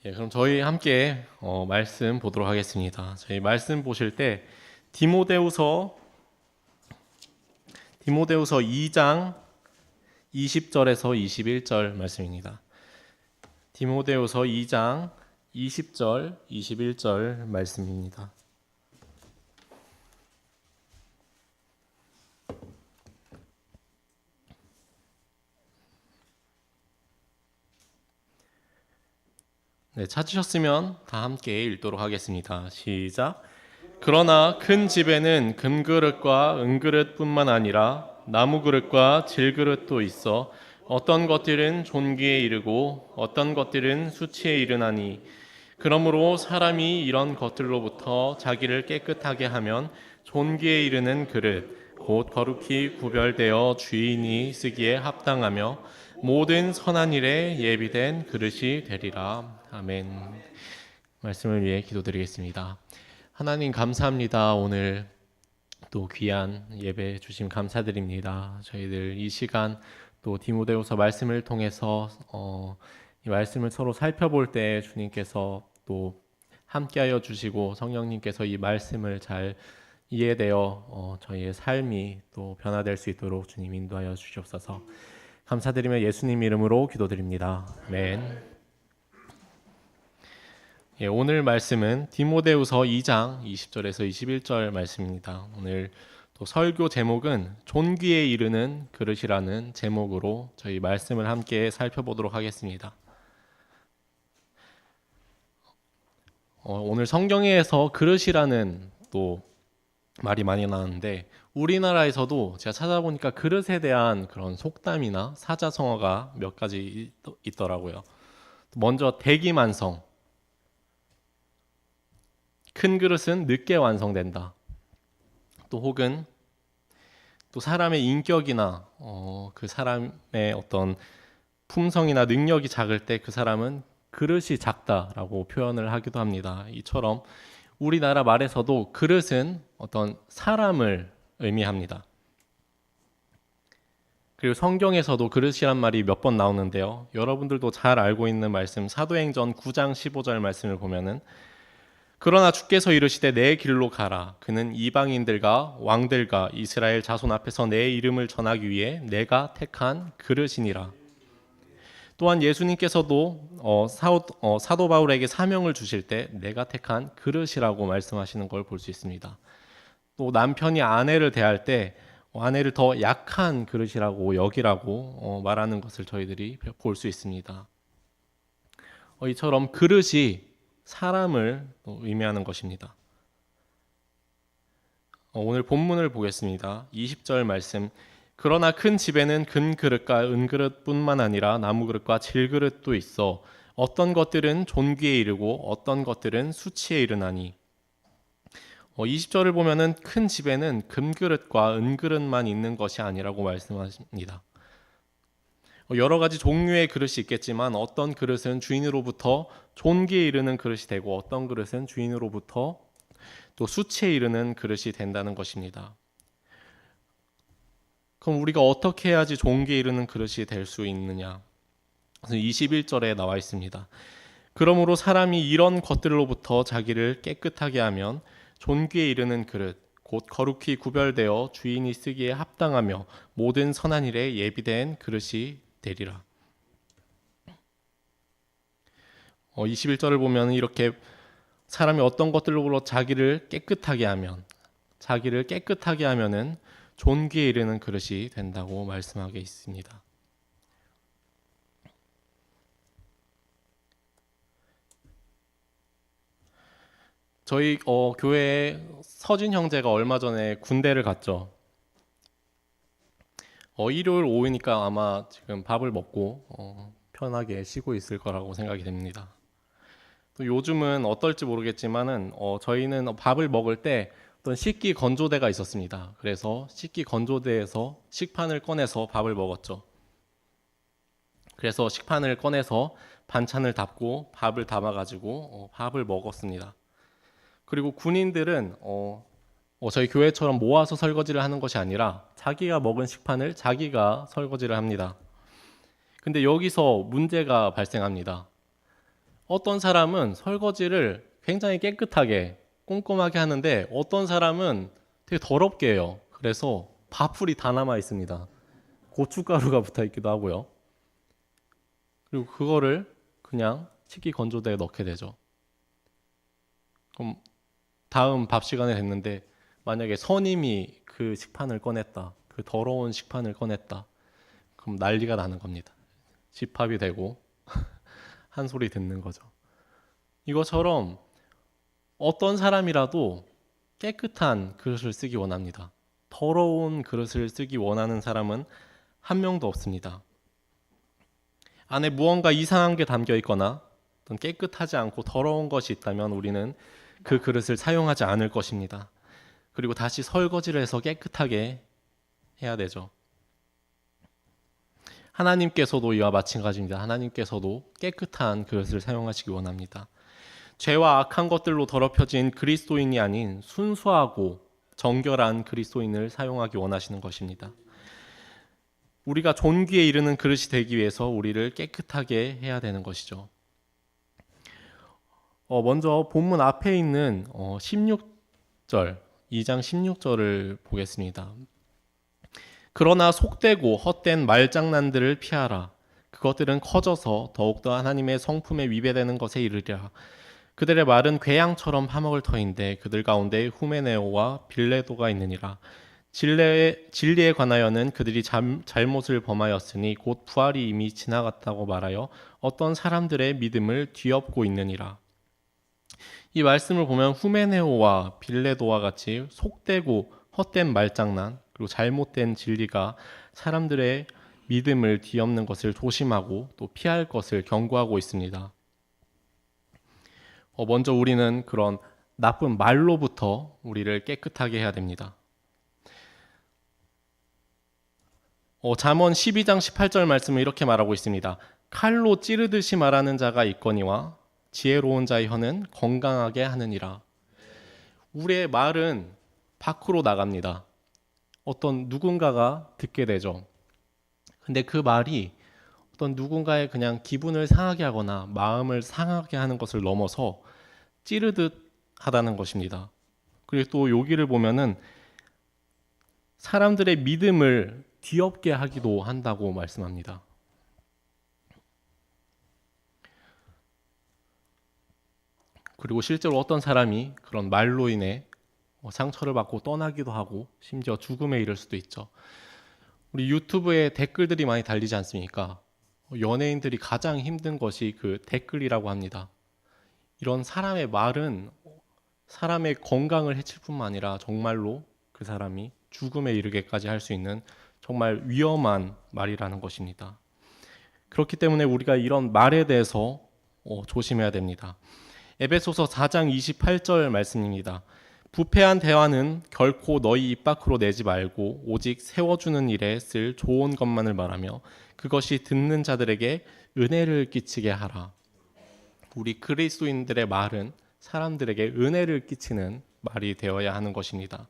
그럼 저희 함께 말씀 보도록 하겠습니다. 저희 말씀 보실 때 디모데후서 2장 20절에서 21절 말씀입니다. 디모데후서 2장 20절, 21절 말씀입니다. 네, 찾으셨으면 다 함께 읽도록 하겠습니다. 시작. 그러나 큰 집에는 금그릇과 은그릇뿐만 아니라 나무그릇과 질그릇도 있어 어떤 것들은 존귀에 이르고 어떤 것들은 수치에 이르나니 그러므로 사람이 이런 것들로부터 자기를 깨끗하게 하면 존귀에 이르는 그릇 곧 거룩히 구별되어 주인이 쓰기에 합당하며 모든 선한 일에 예비된 그릇이 되리라. 아멘. 말씀을 위해 기도드리겠습니다. 하나님 감사합니다. 오늘 또 귀한 예배 주심 감사드립니다. 저희들 이 시간 또 디모데후서 말씀을 통해서 이 말씀을 서로 살펴볼 때 주님께서 또 함께하여 주시고 성령님께서 이 말씀을 잘 이해되어 저희의 삶이 또 변화될 수 있도록 주님 인도하여 주시옵소서. 감사드리며 예수님 이름으로 기도드립니다. 아멘. 오늘 말씀은 디모데후서 2장 20절에서 21절 말씀입니다. 오늘 또 설교 제목은 존귀에 이르는 그릇이라는 제목으로 저희 말씀을 함께 살펴보도록 하겠습니다. 오늘 성경에서 그릇이라는 또 말이 많이 나왔는데 우리나라에서도 제가 찾아보니까 그릇에 대한 그런 속담이나 사자성어가 몇 가지 있더라고요. 먼저 대기만성. 큰 그릇은 늦게 완성된다. 또 혹은 또 사람의 인격이나 그 사람의 어떤 품성이나 능력이 작을 때 그 사람은 그릇이 작다라고 표현을 하기도 합니다. 이처럼 우리나라 말에서도 그릇은 어떤 사람을 의미합니다. 그리고 성경에서도 그릇이란 말이 몇 번 나오는데요. 여러분들도 잘 알고 있는 말씀 사도행전 9장 15절 말씀을 보면은 그러나 주께서 이르시되 내 길로 가라. 그는 이방인들과 왕들과 이스라엘 자손 앞에서 내 이름을 전하기 위해 내가 택한 그릇이니라. 또한 예수님께서도 사도 바울에게 사명을 주실 때 내가 택한 그릇이라고 말씀하시는 걸 볼 수 있습니다. 또 남편이 아내를 대할 때 아내를 더 약한 그릇이라고 여기라고 말하는 것을 저희들이 볼 수 있습니다. 이처럼 그릇이 사람을 의미하는 것입니다. 오늘 본문을 보겠습니다. 20절 말씀. 그러나 큰 집에는 금그릇과 은그릇뿐만 아니라 나무그릇과 질그릇도 있어 어떤 것들은 존귀에 이르고 어떤 것들은 수치에 이르나니 20절을 보면은 큰 집에는 금그릇과 은그릇만 있는 것이 아니라고 말씀하십니다. 여러 가지 종류의 그릇이 있겠지만 어떤 그릇은 주인으로부터 존귀에 이르는 그릇이 되고 어떤 그릇은 주인으로부터 또 수치에 이르는 그릇이 된다는 것입니다. 그럼 우리가 어떻게 해야지 존귀에 이르는 그릇이 될 수 있느냐? 21절에 나와 있습니다. 그러므로 사람이 이런 것들로부터 자기를 깨끗하게 하면 존귀에 이르는 그릇 곧 거룩히 구별되어 주인이 쓰기에 합당하며 모든 선한 일에 예비된 그릇이 되리라. 21절을 보면 이렇게 사람이 어떤 것들로 자기를 깨끗하게 하면은 존귀에 이르는 그릇이 된다고 말씀하고 있습니다. 저희 교회에 서진 형제가 얼마 전에 군대를 갔죠. 일요일 오후니까 아마 지금 밥을 먹고 편하게 쉬고 있을 거라고 생각이 됩니다. 또 요즘은 어떨지 모르겠지만은 저희는 밥을 먹을 때 어떤 식기 건조대가 있었습니다. 그래서 식기 건조대에서 식판을 꺼내서 밥을 먹었죠. 그래서 식판을 꺼내서 반찬을 담고 밥을 담아가지고 밥을 먹었습니다. 그리고 군인들은 저희 교회처럼 모아서 설거지를 하는 것이 아니라 자기가 먹은 식판을 자기가 설거지를 합니다. 근데 여기서 문제가 발생합니다. 어떤 사람은 설거지를 굉장히 깨끗하게 꼼꼼하게 하는데 어떤 사람은 되게 더럽게 해요. 그래서 밥풀이 다 남아 있습니다. 고춧가루가 붙어 있기도 하고요. 그리고 그거를 그냥 식기 건조대에 넣게 되죠. 그럼 다음 밥 시간에 됐는데 만약에 선임이 그 식판을 꺼냈다. 그 더러운 식판을 꺼냈다. 그럼 난리가 나는 겁니다. 집합이 되고 한 소리 듣는 거죠. 이것처럼 어떤 사람이라도 깨끗한 그릇을 쓰기 원합니다. 더러운 그릇을 쓰기 원하는 사람은 한 명도 없습니다. 안에 무언가 이상한 게 담겨 있거나 어떤 깨끗하지 않고 더러운 것이 있다면 우리는 그 그릇을 사용하지 않을 것입니다. 그리고 다시 설거지를 해서 깨끗하게 해야 되죠. 하나님께서도 이와 마찬가지입니다. 하나님께서도 깨끗한 그릇을 사용하시기 원합니다. 죄와 악한 것들로 더럽혀진 그리스도인이 아닌 순수하고 정결한 그리스도인을 사용하기 원하시는 것입니다. 우리가 존귀에 이르는 그릇이 되기 위해서 우리를 깨끗하게 해야 되는 것이죠. 먼저 본문 앞에 있는 16절, 2장 16절을 보겠습니다. 그러나 속되고 헛된 말장난들을 피하라. 그것들은 커져서 더욱더 하나님의 성품에 위배되는 것에 이르리라. 그들의 말은 궤양처럼 파먹을 터인데 그들 가운데 후메네오와 빌레도가 있느니라. 진리에 관하여는 그들이 잘못을 범하였으니 곧 부활이 이미 지나갔다고 말하여 어떤 사람들의 믿음을 뒤엎고 있느니라. 이 말씀을 보면 후메네오와 빌레도와 같이 속되고 헛된 말장난 그리고 잘못된 진리가 사람들의 믿음을 뒤엎는 것을 조심하고 또 피할 것을 경고하고 있습니다. 먼저 우리는 그런 나쁜 말로부터 우리를 깨끗하게 해야 됩니다. 잠언 12장 18절 말씀을 이렇게 말하고 있습니다. 칼로 찌르듯이 말하는 자가 있거니와 지혜로운 자의 혀는 건강하게 하느니라. 우리의 말은 밖으로 나갑니다. 어떤 누군가가 듣게 되죠. 근데 그 말이 어떤 누군가의 그냥 기분을 상하게 하거나 마음을 상하게 하는 것을 넘어서 찌르듯 하다는 것입니다. 그리고 또 여기를 보면은 사람들의 믿음을 뒤엎게 하기도 한다고 말씀합니다. 그리고 실제로 어떤 사람이 그런 말로 인해 상처를 받고 떠나기도 하고 심지어 죽음에 이를 수도 있죠. 우리 유튜브에 댓글들이 많이 달리지 않습니까? 연예인들이 가장 힘든 것이 그 댓글이라고 합니다. 이런 사람의 말은 사람의 건강을 해칠 뿐만 아니라 정말로 그 사람이 죽음에 이르게까지 할 수 있는 정말 위험한 말이라는 것입니다. 그렇기 때문에 우리가 이런 말에 대해서 조심해야 됩니다. 에베소서 4장 28절 말씀입니다. 부패한 대화는 결코 너희 입 밖으로 내지 말고 오직 세워주는 일에 쓸 좋은 것만을 말하며 그것이 듣는 자들에게 은혜를 끼치게 하라. 우리 그리스도인들의 말은 사람들에게 은혜를 끼치는 말이 되어야 하는 것입니다.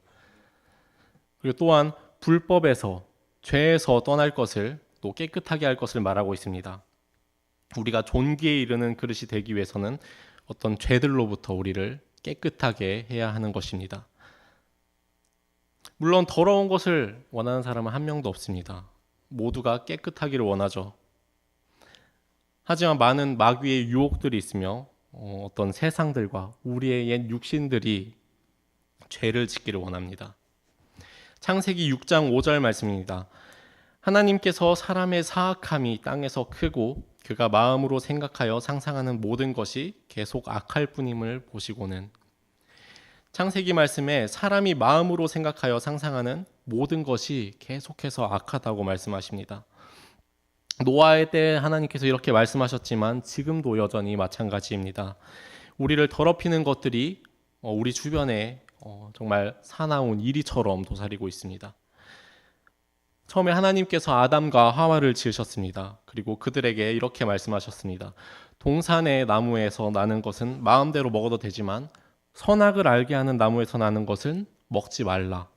그리고 또한 불법에서 죄에서 떠날 것을 또 깨끗하게 할 것을 말하고 있습니다. 우리가 존귀에 이르는 그릇이 되기 위해서는 어떤 죄들로부터 우리를 깨끗하게 해야 하는 것입니다. 물론 더러운 것을 원하는 사람은 한 명도 없습니다. 모두가 깨끗하기를 원하죠. 하지만 많은 마귀의 유혹들이 있으며 어떤 세상들과 우리의 옛 육신들이 죄를 짓기를 원합니다. 창세기 6장 5절 말씀입니다. 하나님께서 사람의 사악함이 땅에서 크고 그가 마음으로 생각하여 상상하는 모든 것이 계속 악할 뿐임을 보시고는. 창세기 말씀에 사람이 마음으로 생각하여 상상하는 모든 것이 계속해서 악하다고 말씀하십니다. 노아의 때 하나님께서 이렇게 말씀하셨지만 지금도 여전히 마찬가지입니다. 우리를 더럽히는 것들이 우리 주변에 정말 사나운 이리처럼 도사리고 있습니다. 처음에 하나님께서 아담과 하와를 지으셨습니다. 그리고 그들에게 이렇게 말씀하셨습니다. 동산의 나무에서 나는 것은 마음대로 먹어도 되지만 선악을 알게 하는 나무에서 나는 것은 먹지 말라.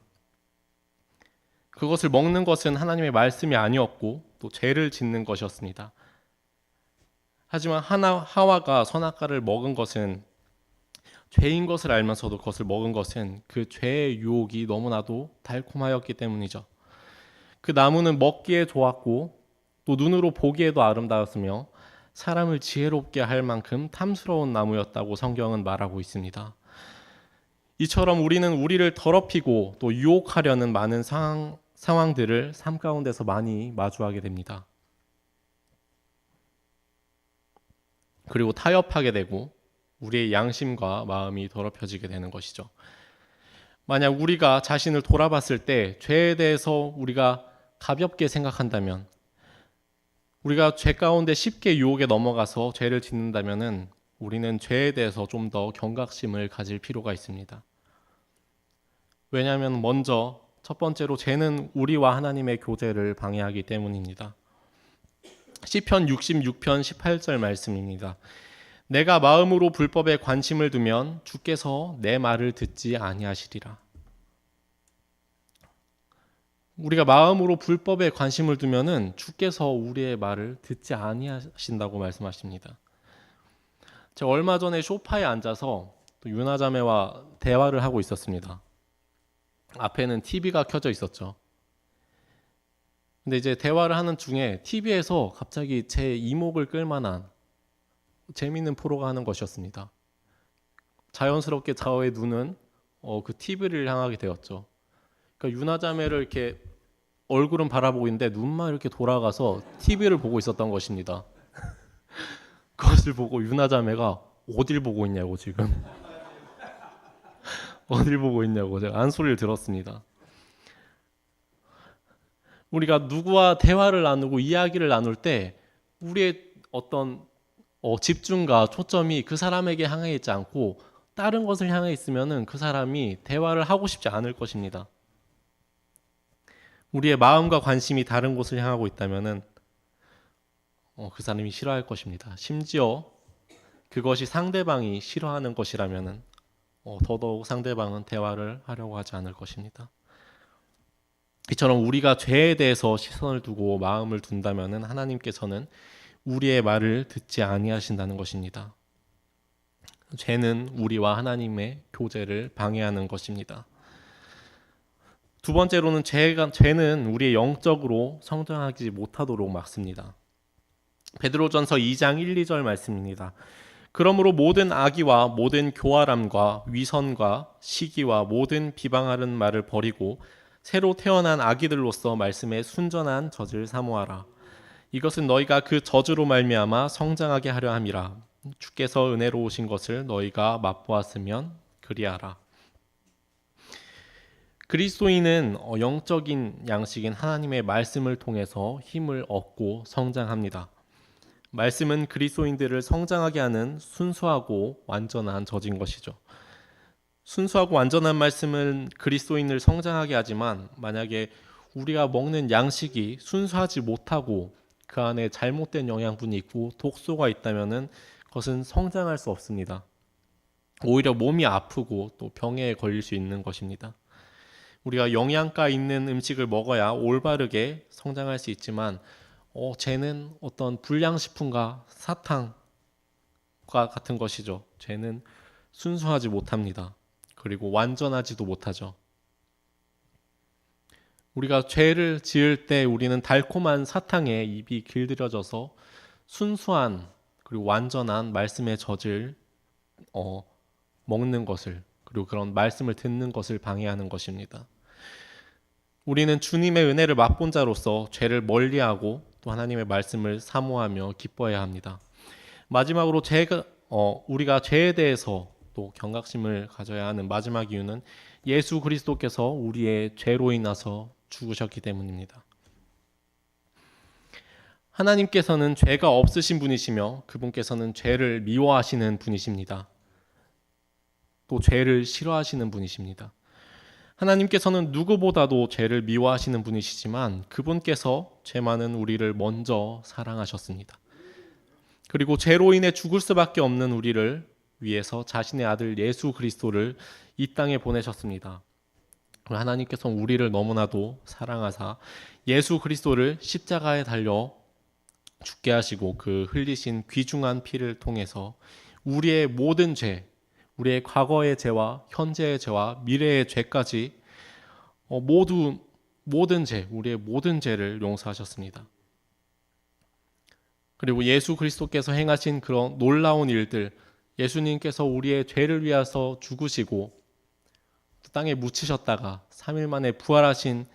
그것을 먹는 것은 하나님의 말씀이 아니었고 또 죄를 짓는 것이었습니다. 하지만 하와가 선악과를 먹은 것은 죄인 것을 알면서도 그것을 먹은 것은 그 죄의 유혹이 너무나도 달콤하였기 때문이죠. 그 나무는 먹기에 좋았고 또 눈으로 보기에도 아름다웠으며 사람을 지혜롭게 할 만큼 탐스러운 나무였다고 성경은 말하고 있습니다. 이처럼 우리는 우리를 더럽히고 또 유혹하려는 많은 상황들을 삶 가운데서 많이 마주하게 됩니다. 그리고 타협하게 되고 우리의 양심과 마음이 더럽혀지게 되는 것이죠. 만약 우리가 자신을 돌아봤을 때 죄에 대해서 우리가 가볍게 생각한다면, 우리가 죄 가운데 쉽게 유혹에 넘어가서 죄를 짓는다면은 우리는 죄에 대해서 좀 더 경각심을 가질 필요가 있습니다. 왜냐하면 먼저 첫 번째로 죄는 우리와 하나님의 교제를 방해하기 때문입니다. 시편 66편 18절 말씀입니다. 내가 마음으로 불법에 관심을 두면 주께서 내 말을 듣지 아니하시리라. 우리가 마음으로 불법에 관심을 두면은 주께서 우리의 말을 듣지 아니하신다고 말씀하십니다. 제가 얼마 전에 소파에 앉아서 또 유나자매와 대화를 하고 있었습니다. 앞에는 TV가 켜져 있었죠. 근데 이제 대화를 하는 중에 TV에서 갑자기 제 이목을 끌만한 재미있는 프로가 하는 것이었습니다. 자연스럽게 저의 눈은 그 TV를 향하게 되었죠. 그러니까 유나자매를 이렇게 얼굴은 바라보고 있는데 눈만 이렇게 돌아가서 TV를 보고 있었던 것입니다. 그것을 보고 유나자매가 어딜 보고 있냐고 지금 어딜 보고 있냐고 제가 안소리를 들었습니다. 우리가 누구와 대화를 나누고 이야기를 나눌 때 우리의 어떤 집중과 초점이 그 사람에게 향해 있지 않고 다른 것을 향해 있으면은 그 사람이 대화를 하고 싶지 않을 것입니다. 우리의 마음과 관심이 다른 곳을 향하고 있다면은 그 사람이 싫어할 것입니다. 심지어 그것이 상대방이 싫어하는 것이라면은 더더욱 상대방은 대화를 하려고 하지 않을 것입니다. 이처럼 우리가 죄에 대해서 시선을 두고 마음을 둔다면은 하나님께서는 우리의 말을 듣지 아니하신다는 것입니다. 죄는 우리와 하나님의 교제를 방해하는 것입니다. 두 번째로는 죄는 우리의 영적으로 성장하지 못하도록 막습니다. 베드로전서 2장 1, 2절 말씀입니다. 그러므로 모든 악의와 모든 교활함과 위선과 시기와 모든 비방하는 말을 버리고 새로 태어난 아기들로서 말씀에 순전한 젖을 사모하라. 이것은 너희가 그 젖으로 말미암아 성장하게 하려 함이라. 주께서 은혜로우신 것을 너희가 맛보았으면 그리하라. 그리스도인은 영적인 양식인 하나님의 말씀을 통해서 힘을 얻고 성장합니다. 말씀은 그리스도인들을 성장하게 하는 순수하고 완전한 젖인 것이죠. 순수하고 완전한 말씀은 그리스도인을 성장하게 하지만 만약에 우리가 먹는 양식이 순수하지 못하고 그 안에 잘못된 영양분이 있고 독소가 있다면은 그것은 성장할 수 없습니다. 오히려 몸이 아프고 또 병에 걸릴 수 있는 것입니다. 우리가 영양가 있는 음식을 먹어야 올바르게 성장할 수 있지만 죄는 어떤 불량식품과 사탕과 같은 것이죠. 죄는 순수하지 못합니다. 그리고 완전하지도 못하죠. 우리가 죄를 지을 때 우리는 달콤한 사탕에 입이 길들여져서 순수한 그리고 완전한 말씀의 젖을 먹는 것을, 그리고 그런 말씀을 듣는 것을 방해하는 것입니다. 우리는 주님의 은혜를 맛본 자로서 죄를 멀리하고 또 하나님의 말씀을 사모하며 기뻐해야 합니다. 마지막으로 우리가 죄에 대해서 또 경각심을 가져야 하는 마지막 이유는 예수 그리스도께서 우리의 죄로 인해서 죽으셨기 때문입니다. 하나님께서는 죄가 없으신 분이시며 그분께서는 죄를 미워하시는 분이십니다. 또 죄를 싫어하시는 분이십니다. 하나님께서는 누구보다도 죄를 미워하시는 분이시지만 그분께서 죄 많은 우리를 먼저 사랑하셨습니다. 그리고 죄로 인해 죽을 수밖에 없는 우리를 위해서 자신의 아들 예수 그리스도를 이 땅에 보내셨습니다. 하나님께서 우리를 너무나도 사랑하사 예수 그리스도를 십자가에 달려 죽게 하시고 그 흘리신 귀중한 피를 통해서 우리의 모든 죄, 우리의 과거의 죄와 현재의 죄와 미래의 죄까지 모든 죄, 우리의 모든 죄를 용서하셨습니다. 그리고 예수 그리스도께서 행하신 그런 놀라운 일들, 예수님께서 우리의 죄를 위해서 죽으시고 땅에 묻히셨다가 3일 만에 부활하신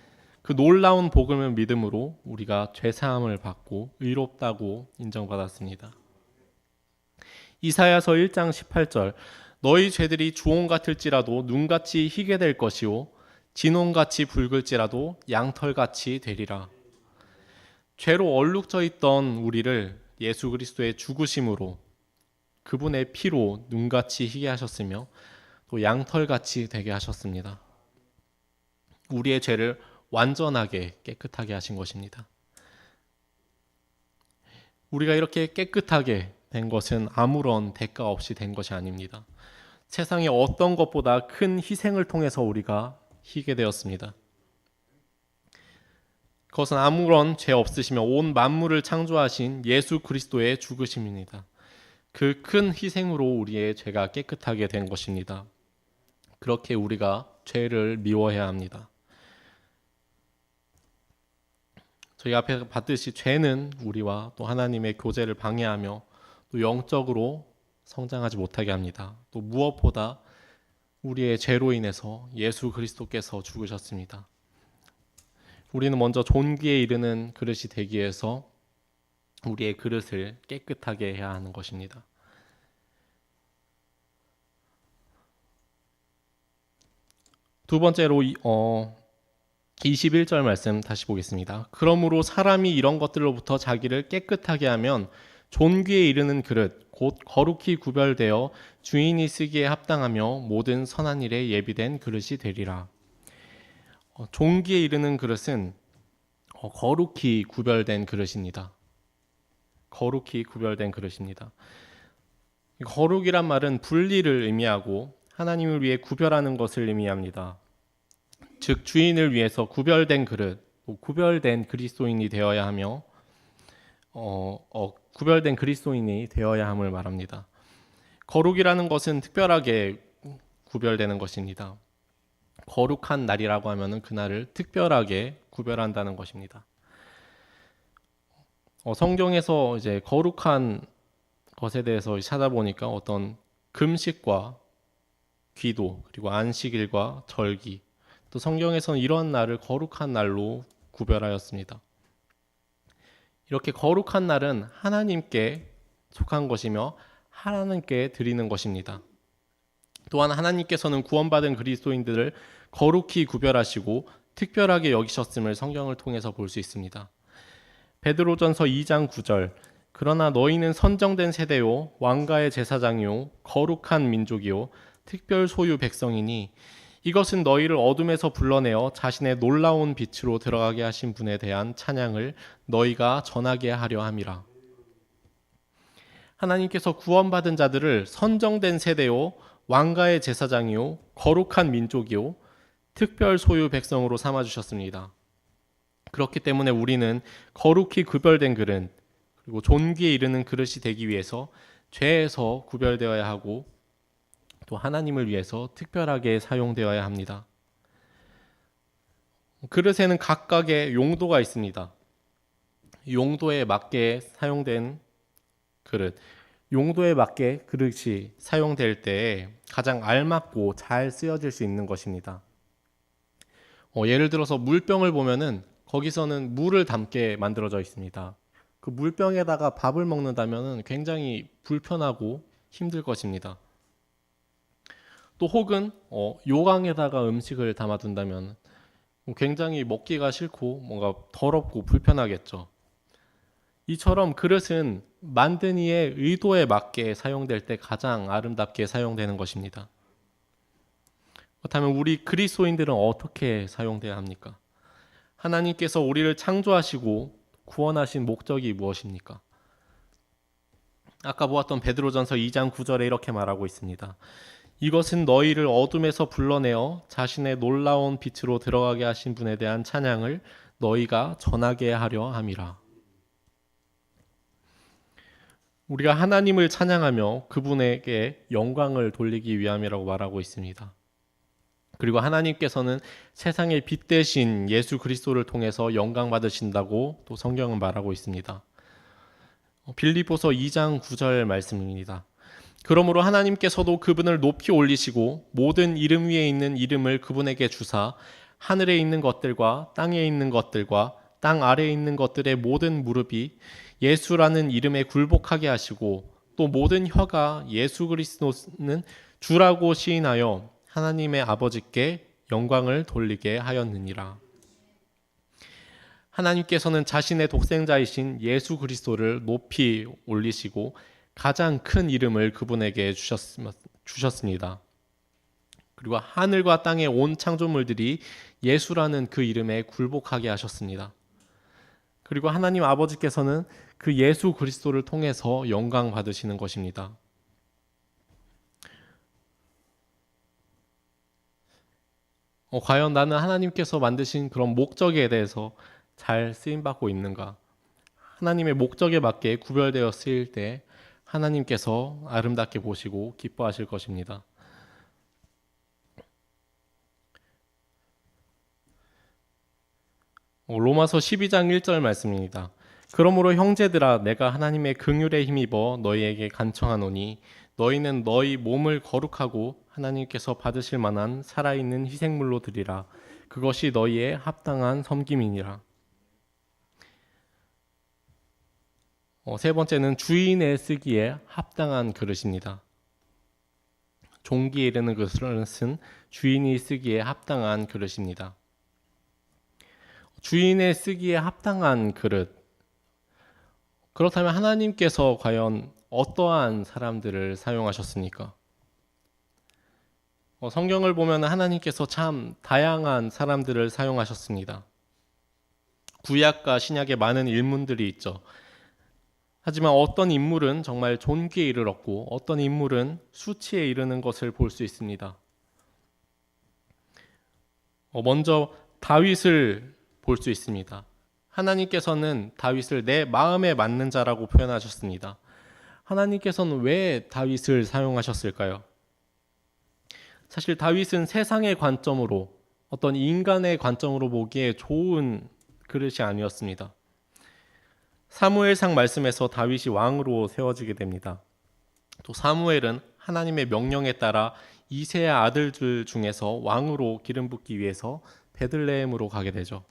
그 놀라운 복음을 믿음으로 우리가 죄 사함을 받고 의롭다고 인정받았습니다. 이사야서 1장 18절 너희 죄들이 주홍 같을지라도 눈같이 희게 될 것이요 진홍같이 붉을지라도 양털같이 되리라. 죄로 얼룩져 있던 우리를 예수 그리스도의 죽으심으로 그분의 피로 눈같이 희게 하셨으며 또 양털같이 되게 하셨습니다. 우리의 죄를 완전하게 깨끗하게 하신 것입니다. 우리가 이렇게 깨끗하게 된 것은 아무런 대가 없이 된 것이 아닙니다. 세상의 어떤 것보다 큰 희생을 통해서 우리가 희게 되었습니다. 그것은 아무런 죄 없으시며 온 만물을 창조하신 예수 그리스도의 죽으심입니다. 그 큰 희생으로 우리의 죄가 깨끗하게 된 것입니다. 그렇게 우리가 죄를 미워해야 합니다. 저희 앞에 봤듯이 죄는 우리와 또 하나님의 교제를 방해하며 또 영적으로 성장하지 못하게 합니다. 또 무엇보다 우리의 죄로 인해서 예수 그리스도께서 죽으셨습니다. 우리는 먼저 존귀에 이르는 그릇이 되기 위해서 우리의 그릇을 깨끗하게 해야 하는 것입니다. 두 번째로 21절 말씀 다시 보겠습니다. 그러므로 사람이 이런 것들로부터 자기를 깨끗하게 하면 존귀에 이르는 그릇 곧 거룩히 구별되어 주인이 쓰기에 합당하며 모든 선한 일에 예비된 그릇이 되리라. 존귀에 이르는 그릇은 거룩히 구별된 그릇입니다. 거룩히 구별된 그릇입니다. 거룩이란 말은 분리를 의미하고 하나님을 위해 구별하는 것을 의미합니다. 즉 주인을 위해서 구별된 그릇, 구별된 그리스도인이 되어야 하며 구별된 그리스도인이 되어야 함을 말합니다. 거룩이라는 것은 특별하게 구별되는 것입니다. 거룩한 날이라고 하면은 그날을 특별하게 구별한다는 것입니다. 성경에서 이제 거룩한 것에 대해서 찾아보니까 어떤 금식과 기도 그리고 안식일과 절기 또 성경에서는 이런 날을 거룩한 날로 구별하였습니다. 이렇게 거룩한 날은 하나님께 속한 것이며 하나님께 드리는 것입니다. 또한 하나님께서는 구원받은 그리스도인들을 거룩히 구별하시고 특별하게 여기셨음을 성경을 통해서 볼 수 있습니다. 베드로전서 2장 9절 그러나 너희는 선정된 세대요 왕가의 제사장이요 거룩한 민족이요 특별 소유 백성이니 이것은 너희를 어둠에서 불러내어 자신의 놀라운 빛으로 들어가게 하신 분에 대한 찬양을 너희가 전하게 하려 함이라. 하나님께서 구원받은 자들을 선정된 세대요 왕가의 제사장이요 거룩한 민족이요 특별 소유 백성으로 삼아주셨습니다. 그렇기 때문에 우리는 거룩히 구별된 그릇 그리고 존귀에 이르는 그릇이 되기 위해서 죄에서 구별되어야 하고 또 하나님을 위해서 특별하게 사용되어야 합니다. 그릇에는 각각의 용도가 있습니다. 용도에 맞게 사용된 그릇, 용도에 맞게 그릇이 사용될 때에 가장 알맞고 잘 쓰여질 수 있는 것입니다. 예를 들어서 물병을 보면은 거기서는 물을 담게 만들어져 있습니다. 그 물병에다가 밥을 먹는다면은 굉장히 불편하고 힘들 것입니다. 또 혹은 요강에다가 음식을 담아둔다면 굉장히 먹기가 싫고 뭔가 더럽고 불편하겠죠. 이처럼 그릇은 만든 이의 의도에 맞게 사용될 때 가장 아름답게 사용되는 것입니다. 그렇다면 우리 그리스도인들은 어떻게 사용돼야 합니까? 하나님께서 우리를 창조하시고 구원하신 목적이 무엇입니까? 아까 보았던 베드로전서 2장 9절에 이렇게 말하고 있습니다. 이것은 너희를 어둠에서 불러내어 자신의 놀라운 빛으로 들어가게 하신 분에 대한 찬양을 너희가 전하게 하려 함이라. 우리가 하나님을 찬양하며 그분에게 영광을 돌리기 위함이라고 말하고 있습니다. 그리고 하나님께서는 세상의 빛 대신 예수 그리스도를 통해서 영광 받으신다고 또 성경은 말하고 있습니다. 빌립보서 2장 9절 말씀입니다. 그러므로 하나님께서도 그분을 높이 올리시고 모든 이름 위에 있는 이름을 그분에게 주사 하늘에 있는 것들과 땅에 있는 것들과 땅 아래에 있는 것들의 모든 무릎이 예수라는 이름에 굴복하게 하시고 또 모든 혀가 예수 그리스도는 주라고 시인하여 하나님의 아버지께 영광을 돌리게 하였느니라. 하나님께서는 자신의 독생자이신 예수 그리스도를 높이 올리시고 가장 큰 이름을 그분에게 주셨습니다. 그리고 하늘과 땅의 온 창조물들이 예수라는 그 이름에 굴복하게 하셨습니다. 그리고 하나님 아버지께서는 그 예수 그리스도를 통해서 영광 받으시는 것입니다. 과연 나는 하나님께서 만드신 그런 목적에 대해서 잘 쓰임받고 있는가? 하나님의 목적에 맞게 구별되어 쓰일 때 하나님께서 아름답게 보시고 기뻐하실 것입니다. 로마서 12장 1절 말씀입니다. 그러므로 형제들아 내가 하나님의 긍휼에 힘입어 너희에게 간청하노니 너희는 너희 몸을 거룩하고 하나님께서 받으실 만한 살아있는 희생물로 드리라. 그것이 너희의 합당한 섬김이니라. 세 번째는 주인의 쓰기에 합당한 그릇입니다. 종기에 이르는 그릇은 주인이 쓰기에 합당한 그릇입니다. 주인의 쓰기에 합당한 그릇. 그렇다면 하나님께서 과연 어떠한 사람들을 사용하셨습니까? 성경을 보면 하나님께서 참 다양한 사람들을 사용하셨습니다. 구약과 신약에 많은 인물들이 있죠. 하지만 어떤 인물은 정말 존귀에 이르렀고 어떤 인물은 수치에 이르는 것을 볼 수 있습니다. 먼저 다윗을 볼 수 있습니다. 하나님께서는 다윗을 내 마음에 맞는 자라고 표현하셨습니다. 하나님께서는 왜 다윗을 사용하셨을까요? 사실 다윗은 세상의 관점으로 어떤 인간의 관점으로 보기에 좋은 그릇이 아니었습니다. 사무엘상 말씀에서 다윗이 왕으로 세워지게 됩니다. 또 사무엘은 하나님의 명령에 따라 이새의 아들들 중에서 왕으로 기름 붓기 위해서 베들레헴으로 가게 되죠.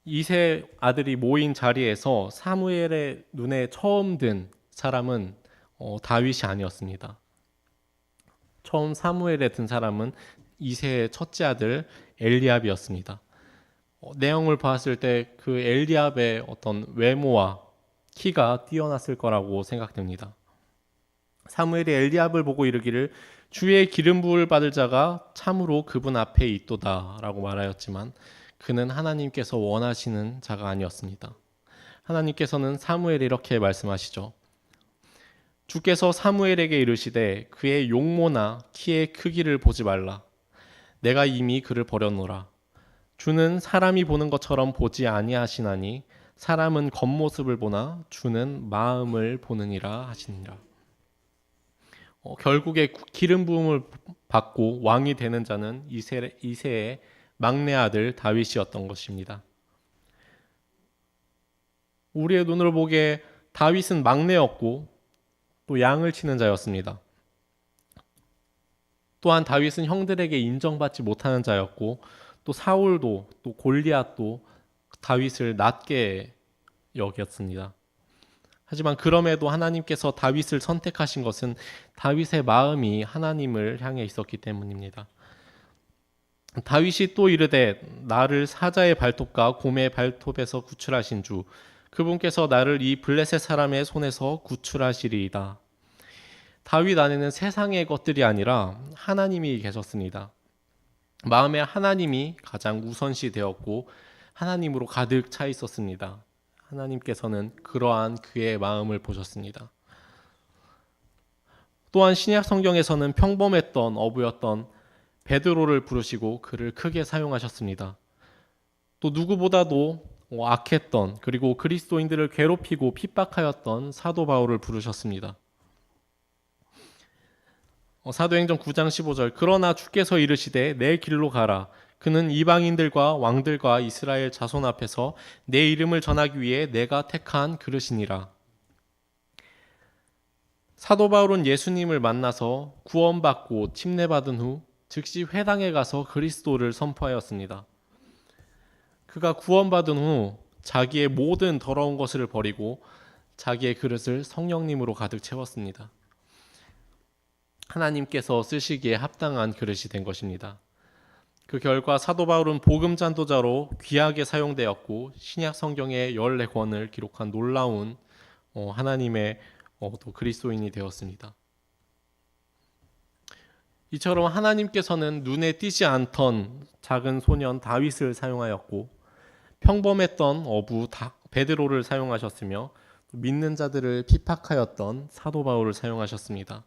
이새 아들이 모인 자리에서 사무엘의 눈에 처음 든 사람은 다윗이 아니었습니다. 처음 사무엘에 든 사람은 이새의 첫째 아들 엘리압이었습니다. 내용을 봤을 때 그 엘리압의 어떤 외모와 키가 뛰어났을 거라고 생각됩니다. 사무엘이 엘리압을 보고 이르기를 주의 기름 부을 받을 자가 참으로 그분 앞에 있도다라고 말하였지만 그는 하나님께서 원하시는 자가 아니었습니다. 하나님께서는 사무엘에 이렇게 말씀하시죠. 주께서 사무엘에게 이르시되 그의 용모나 키의 크기를 보지 말라. 내가 이미 그를 버렸노라. 주는 사람이 보는 것처럼 보지 아니하시나니 사람은 겉모습을 보나 주는 마음을 보느니라 하시니라. 결국에 기름 부음을 받고 왕이 되는 자는 이새의 막내 아들 다윗이었던 것입니다. 우리의 눈으로 보기에 다윗은 막내였고 또 양을 치는 자였습니다. 또한 다윗은 형들에게 인정받지 못하는 자였고 또 사울도 또 골리앗도 다윗을 낮게 여겼습니다. 하지만 그럼에도 하나님께서 다윗을 선택하신 것은 다윗의 마음이 하나님을 향해 있었기 때문입니다. 다윗이 또 이르되 나를 사자의 발톱과 곰의 발톱에서 구출하신 주 그분께서 나를 이 블레셋 사람의 손에서 구출하시리이다. 다윗 안에는 세상의 것들이 아니라 하나님이 계셨습니다. 마음에 하나님이 가장 우선시 되었고 하나님으로 가득 차 있었습니다. 하나님께서는 그러한 그의 마음을 보셨습니다. 또한 신약 성경에서는 평범했던 어부였던 베드로를 부르시고 그를 크게 사용하셨습니다. 또 누구보다도 악했던, 그리고 그리스도인들을 괴롭히고 핍박하였던 사도 바울을 부르셨습니다. 사도행전 9장 15절, 그러나 주께서 이르시되 내 길로 가라. 그는 이방인들과 왕들과 이스라엘 자손 앞에서 내 이름을 전하기 위해 내가 택한 그릇이니라. 사도 바울은 예수님을 만나서 구원받고 침례받은 후 즉시 회당에 가서 그리스도를 선포하였습니다. 그가 구원받은 후 자기의 모든 더러운 것을 버리고 자기의 그릇을 성령님으로 가득 채웠습니다. 하나님께서 쓰시기에 합당한 그릇이 된 것입니다. 그 결과 사도 바울은 복음 전도자로 귀하게 사용되었고 신약 성경의 14권을 기록한 놀라운 하나님의 또 그리스도인이 되었습니다. 이처럼 하나님께서는 눈에 띄지 않던 작은 소년 다윗을 사용하였고 평범했던 어부 베드로를 사용하셨으며 믿는 자들을 핍박하였던 사도 바울을 사용하셨습니다.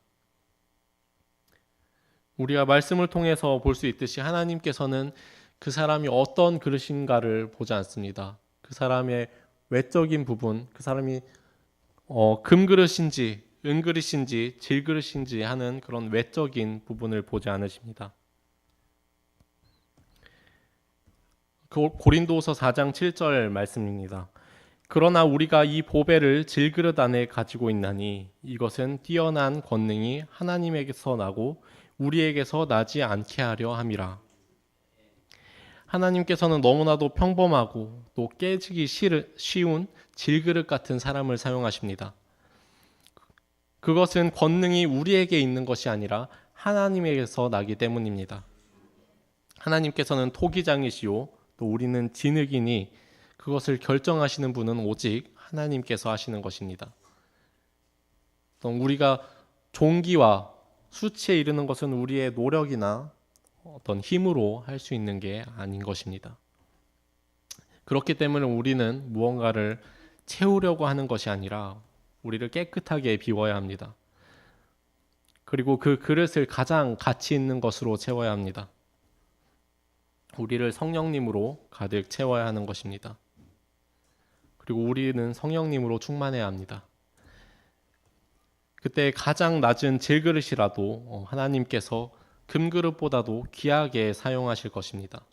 우리가 말씀을 통해서 볼 수 있듯이 하나님께서는 그 사람이 어떤 그릇인가를 보지 않습니다. 그 사람의 외적인 부분, 그 사람이 금그릇인지 은그릇인지 질그릇인지 하는 그런 외적인 부분을 보지 않으십니다. 고린도서 4장 7절 말씀입니다. 그러나 우리가 이 보배를 질그릇 안에 가지고 있나니 이것은 뛰어난 권능이 하나님에게서 나고 우리에게서 나지 않게 하려 함이라. 하나님께서는 너무나도 평범하고 또 깨지기 쉬운 질그릇 같은 사람을 사용하십니다. 그것은 권능이 우리에게 있는 것이 아니라 하나님에게서 나기 때문입니다. 하나님께서는 토기장이시오 또 우리는 진흙이니 그것을 결정하시는 분은 오직 하나님께서 하시는 것입니다. 우리가 종기와 수치에 이르는 것은 우리의 노력이나 어떤 힘으로 할 수 있는 게 아닌 것입니다. 그렇기 때문에 우리는 무언가를 채우려고 하는 것이 아니라 우리를 깨끗하게 비워야 합니다. 그리고 그 그릇을 가장 가치 있는 것으로 채워야 합니다. 우리를 성령님으로 가득 채워야 하는 것입니다. 그리고 우리는 성령님으로 충만해야 합니다. 그때 가장 낮은 질그릇이라도 하나님께서 금그릇보다도 귀하게 사용하실 것입니다.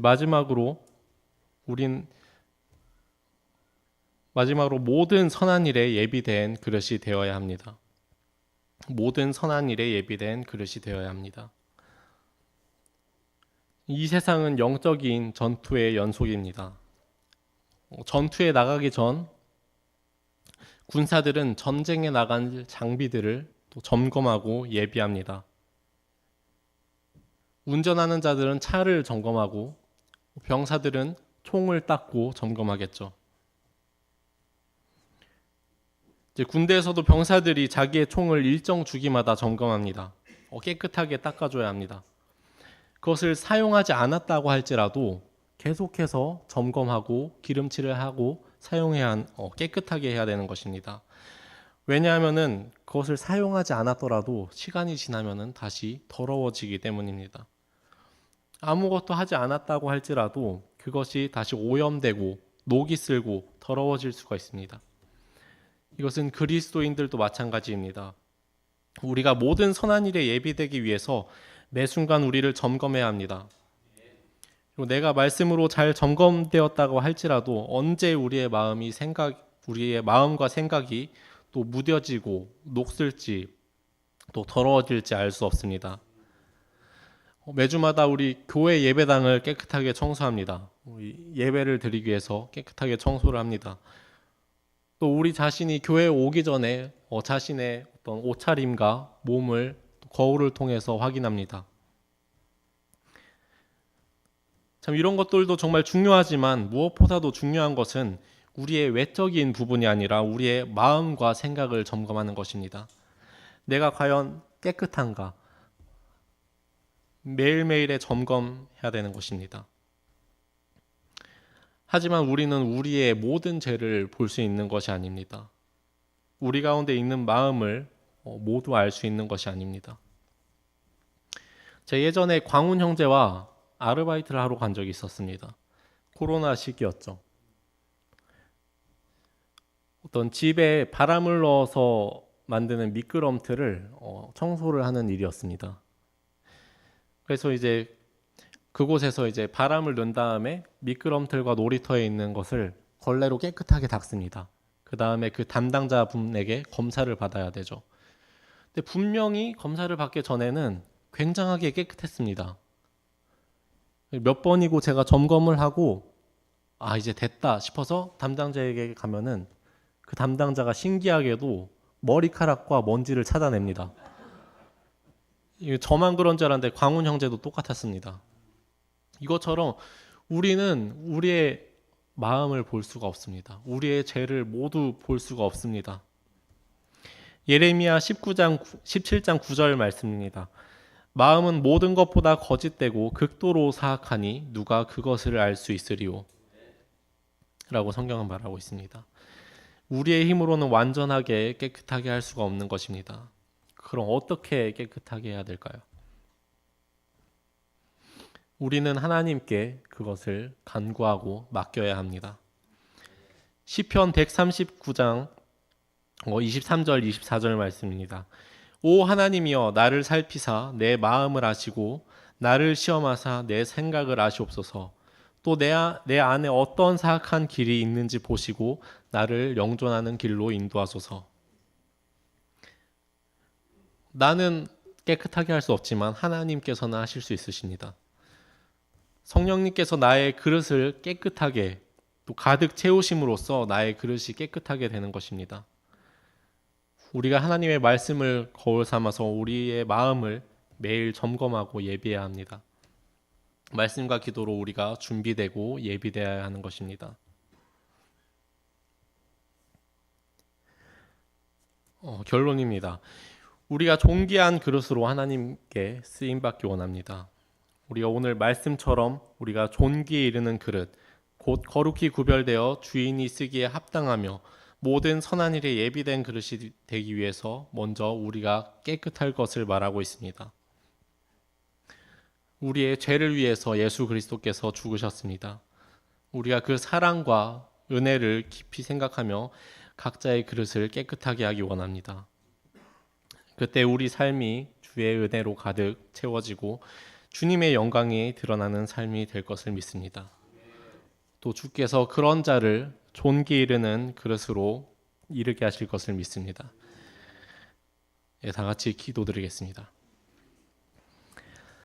마지막으로 모든 선한 일에 예비된 그릇이 되어야 합니다. 모든 선한 일에 예비된 그릇이 되어야 합니다. 이 세상은 영적인 전투의 연속입니다. 전투에 나가기 전 군사들은 전쟁에 나간 장비들을 또 점검하고 예비합니다. 운전하는 자들은 차를 점검하고 병사들은 총을 닦고 점검하겠죠. 이제 군대에서도 병사들이 자기의 총을 일정 주기마다 점검합니다. 깨끗하게 닦아줘야 합니다. 그것을 사용하지 않았다고 할지라도 계속해서 점검하고 기름칠을 하고 깨끗하게 해야 되는 것입니다. 왜냐하면은 그것을 사용하지 않았더라도 시간이 지나면은 다시 더러워지기 때문입니다. 아무것도 하지 않았다고 할지라도 그것이 다시 오염되고 녹이 슬고 더러워질 수가 있습니다. 이것은 그리스도인들도 마찬가지입니다. 우리가 모든 선한 일에 예비되기 위해서 매 순간 우리를 점검해야 합니다. 그리고 내가 말씀으로 잘 점검되었다고 할지라도 언제 우리의 마음과 생각이 또 무뎌지고 녹슬지 또 더러워질지 알 수 없습니다. 매주마다 우리 교회 예배당을 깨끗하게 청소합니다. 예배를 드리기 위해서 깨끗하게 청소를 합니다. 또 우리 자신이 교회에 오기 전에 자신의 어떤 옷차림과 몸을 거울을 통해서 확인합니다. 참 이런 것들도 정말 중요하지만 무엇보다도 중요한 것은 우리의 외적인 부분이 아니라 우리의 마음과 생각을 점검하는 것입니다. 내가 과연 깨끗한가? 매일매일의 점검해야 되는 것입니다. 하지만 우리는 우리의 모든 죄를 볼 수 있는 것이 아닙니다. 우리 가운데 있는 마음을 모두 알 수 있는 것이 아닙니다. 제가 예전에 광훈 형제와 아르바이트를 하러 간 적이 있었습니다. 코로나 시기였죠. 어떤 집에 바람을 넣어서 만드는 미끄럼틀을 청소를 하는 일이었습니다. 그래서 이제 그곳에서 이제 바람을 넣은 다음에 미끄럼틀과 놀이터에 있는 것을 걸레로 깨끗하게 닦습니다. 그 다음에 그 담당자 분에게 검사를 받아야 되죠. 근데 분명히 검사를 받기 전에는 굉장하게 깨끗했습니다. 몇 번이고 제가 점검을 하고 이제 됐다 싶어서 담당자에게 가면은 그 담당자가 신기하게도 머리카락과 먼지를 찾아냅니다. 이게 저만 그런 줄 알았는데 광훈 형제도 똑같았습니다. 이것처럼 우리는 우리의 마음을 볼 수가 없습니다. 우리의 죄를 모두 볼 수가 없습니다. 예레미야 17장 9절 말씀입니다. 마음은 모든 것보다 거짓되고 극도로 사악하니 누가 그것을 알 수 있으리요? 라고 성경은 말하고 있습니다. 우리의 힘으로는 완전하게 깨끗하게 할 수가 없는 것입니다. 그럼 어떻게 깨끗하게 해야 될까요? 우리는 하나님께 그것을 간구하고 맡겨야 합니다. 시편 139장 23절 24절 말씀입니다. 오 하나님이여 나를 살피사 내 마음을 아시고 나를 시험하사 내 생각을 아시옵소서. 또 내 안에 어떤 사악한 길이 있는지 보시고 나를 영존하는 길로 인도하소서. 나는 깨끗하게 할 수 없지만 하나님께서는 하실 수 있으십니다. 성령님께서 나의 그릇을 깨끗하게 또 가득 채우심으로써 나의 그릇이 깨끗하게 되는 것입니다. 우리가 하나님의 말씀을 거울 삼아서 우리의 마음을 매일 점검하고 예비해야 합니다. 말씀과 기도로 우리가 준비되고 예비되어야 하는 것입니다. 결론입니다. 우리가 존귀한 그릇으로 하나님께 쓰임받기 원합니다. 우리가 오늘 말씀처럼 우리가 존귀에 이르는 그릇, 곧 거룩히 구별되어 주인이 쓰기에 합당하며 모든 선한 일에 예비된 그릇이 되기 위해서 먼저 우리가 깨끗할 것을 말하고 있습니다. 우리의 죄를 위해서 예수 그리스도께서 죽으셨습니다. 우리가 그 사랑과 은혜를 깊이 생각하며 각자의 그릇을 깨끗하게 하기 원합니다. 그때 우리 삶이 주의 은혜로 가득 채워지고 주님의 영광이 드러나는 삶이 될 것을 믿습니다. 또 주께서 그런 자를 존귀 이르는 그릇으로 이르게 하실 것을 믿습니다. 다 같이 기도드리겠습니다.